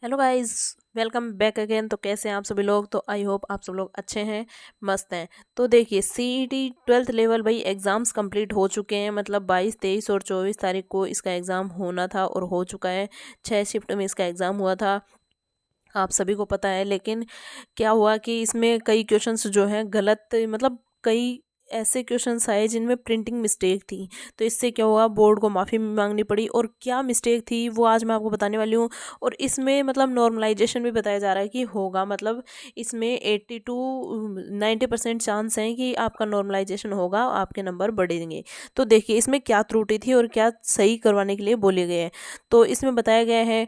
Hello guys, welcome back again. तो कैसे हैं आप सभी लोग? तो आई होप आप सब लोग अच्छे हैं, मस्त हैं। तो देखिए, सीईटी 12th लेवल भाई एग्ज़ाम्स कंप्लीट हो चुके हैं। मतलब 22, 23 और 24 तारीख को इसका एग्ज़ाम होना था और हो चुका है। 6 शिफ्ट में इसका एग्ज़ाम हुआ था, आप सभी को पता है। लेकिन क्या हुआ कि इसमें कई क्वेश्चंस जो हैं गलत, मतलब कई ऐसे क्वेश्चंस आए जिनमें प्रिंटिंग मिस्टेक थी। तो इससे क्या हुआ, बोर्ड को माफ़ी मांगनी पड़ी। और क्या मिस्टेक थी वो आज मैं आपको बताने वाली हूँ। और इसमें मतलब नॉर्मलाइजेशन भी बताया जा रहा है कि होगा, मतलब इसमें 80 टू 90% चांस हैं कि आपका नॉर्मलाइजेशन होगा, आपके नंबर बढ़ेंगे। तो देखिए इसमें क्या त्रुटि थी और क्या सही करवाने के लिए बोले गए हैं। तो इसमें बताया गया है,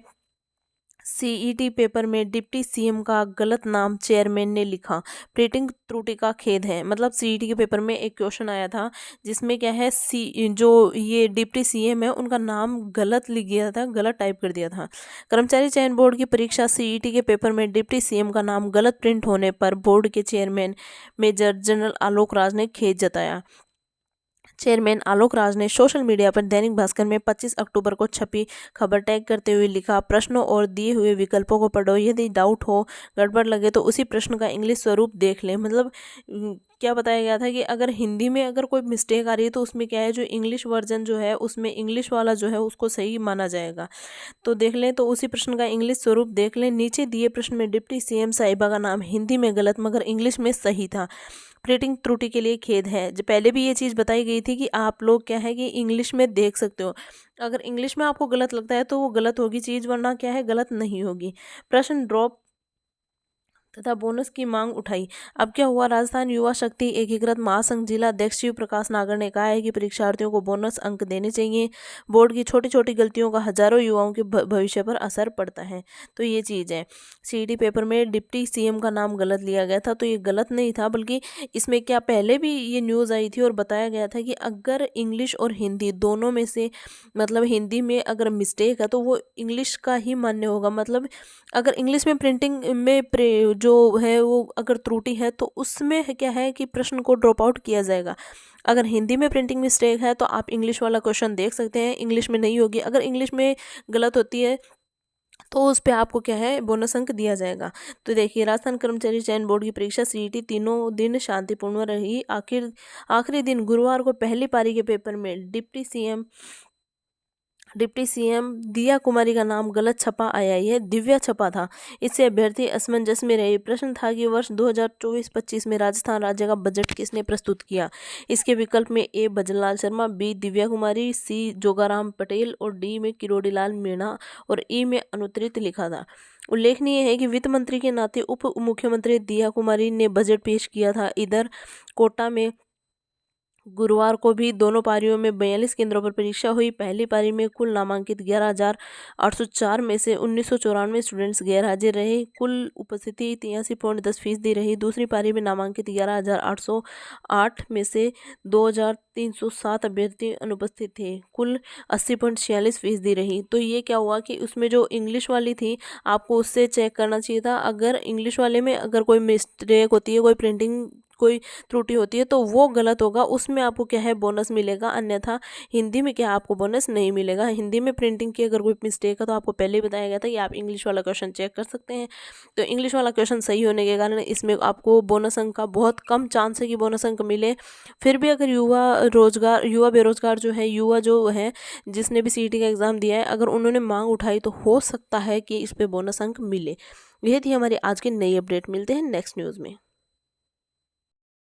सीईटी पेपर में डिप्टी सीएम का गलत नाम चेयरमैन ने लिखा, प्रिंटिंग त्रुटि का खेद है। मतलब सीईटी के पेपर में एक क्वेश्चन आया था जिसमें क्या है, सी जो ये डिप्टी सीएम है उनका नाम गलत लिख गया था, गलत टाइप कर दिया था। कर्मचारी चयन बोर्ड की परीक्षा सीईटी के पेपर में डिप्टी सीएम का नाम गलत प्रिंट होने पर बोर्ड के chairman major general Alok Raj ने खेद जताया। चेयरमैन आलोक राज ने सोशल मीडिया पर दैनिक भास्कर में 25 अक्टूबर को छपी खबर टैग करते हुए लिखा, प्रश्नों और दिए हुए विकल्पों को पढ़ो, यदि डाउट हो, गड़बड़ लगे तो उसी प्रश्न का इंग्लिश स्वरूप देख लें। मतलब क्या बताया गया था कि अगर हिंदी में अगर कोई मिस्टेक आ रही है तो उसमें क्या है, जो इंग्लिश वर्जन जो है उसमें इंग्लिश वाला जो है उसको सही माना जाएगा। तो देख लें, तो उसी प्रश्न का इंग्लिश स्वरूप देख लें। नीचे दिए प्रश्न में डिप्टी सीएम साहिबा का नाम हिंदी में गलत मगर इंग्लिश में सही था, प्रिंटिंग त्रुटि के लिए खेद है। जो पहले भी ये चीज़ बताई गई थी कि आप लोग क्या है कि इंग्लिश में देख सकते हो, अगर इंग्लिश में आपको गलत लगता है तो वो गलत होगी चीज़, वरना क्या है, गलत नहीं होगी। प्रश्न ड्रॉप तथा बोनस की मांग उठाई। अब क्या हुआ, राजस्थान युवा शक्ति एकीकृत महासंघ जिला अध्यक्ष शिव प्रकाश नागर ने कहा है कि परीक्षार्थियों को बोनस अंक देने चाहिए। बोर्ड की छोटी छोटी गलतियों का हजारों युवाओं के भविष्य पर असर पड़ता है। तो ये चीज़ है। सीईटी पेपर में डिप्टी सीएम का नाम गलत लिया गया था, तो ये गलत नहीं था, बल्कि इसमें क्या पहले भी ये न्यूज़ आई थी और बताया गया था कि अगर इंग्लिश और हिंदी दोनों में से, मतलब हिंदी में अगर मिस्टेक है तो वो इंग्लिश का ही मान्य होगा। मतलब अगर इंग्लिश में प्रिंटिंग में जो है वो अगर त्रुटि है तो उसमें क्या है कि प्रश्न को ड्रॉप आउट किया जाएगा। अगर हिंदी में प्रिंटिंग मिस्टेक है तो आप इंग्लिश वाला क्वेश्चन देख सकते हैं, इंग्लिश में नहीं होगी। अगर इंग्लिश में गलत होती है तो उस पे आपको क्या है, बोनस अंक दिया जाएगा। तो देखिए, राजस्थान कर्मचारी चयन बोर्ड की परीक्षा सीईटी तीनों दिन शांतिपूर्ण रही। आखिरी दिन गुरुवार को पहली पारी के पेपर में डिप्टी सीएम दिया कुमारी का नाम गलत छपा आया, यह दिव्या छपा था। इससे अभ्यर्थी असमंजस में रहे। प्रश्न था कि वर्ष 2024-25 में राजस्थान राज्य का बजट किसने प्रस्तुत किया। इसके विकल्प में ए भजनलाल शर्मा, बी दिव्या कुमारी, सी जोगाराम पटेल और डी में किरोड़ी लाल मीणा और ई में अनुत्तरित लिखा था। उल्लेखनीय है कि वित्त मंत्री के नाते उप मुख्यमंत्री दिया कुमारी ने बजट पेश किया था। इधर कोटा में गुरुवार को भी दोनों पारियों में 42 केंद्रों पर परीक्षा हुई। पहली पारी में कुल नामांकित 11,804 में से 1994 स्टूडेंट्स गैर हाजिर रहे। कुल उपस्थिति 83.10% रही। दूसरी पारी में नामांकित 11,808 में से 2,307 अभ्यर्थी अनुपस्थित थे। कुल 80.46% रही। तो ये क्या हुआ कि उसमें जो इंग्लिश वाली थी, आपको उससे चेक करना चाहिए था। अगर इंग्लिश वाले में अगर कोई मिस्टेक होती है, कोई प्रिंटिंग कोई त्रुटि होती है तो वो गलत होगा, उसमें आपको क्या है, बोनस मिलेगा। अन्यथा हिंदी में क्या, आपको बोनस नहीं मिलेगा। हिंदी में प्रिंटिंग की अगर कोई मिस्टेक है तो आपको पहले ही बताया गया था कि आप इंग्लिश वाला क्वेश्चन चेक कर सकते हैं। तो इंग्लिश वाला क्वेश्चन सही होने के कारण इसमें आपको बोनस अंक का बहुत कम चांस है कि बोनस अंक मिले। फिर भी अगर युवा बेरोजगार जो है, युवा जो है जिसने भी सीईटी का एग्ज़ाम दिया है, अगर उन्होंने मांग उठाई तो हो सकता है कि इस पर बोनस अंक मिले। यह थी हमारी आज की नई अपडेट। मिलते हैं नेक्स्ट न्यूज़ में।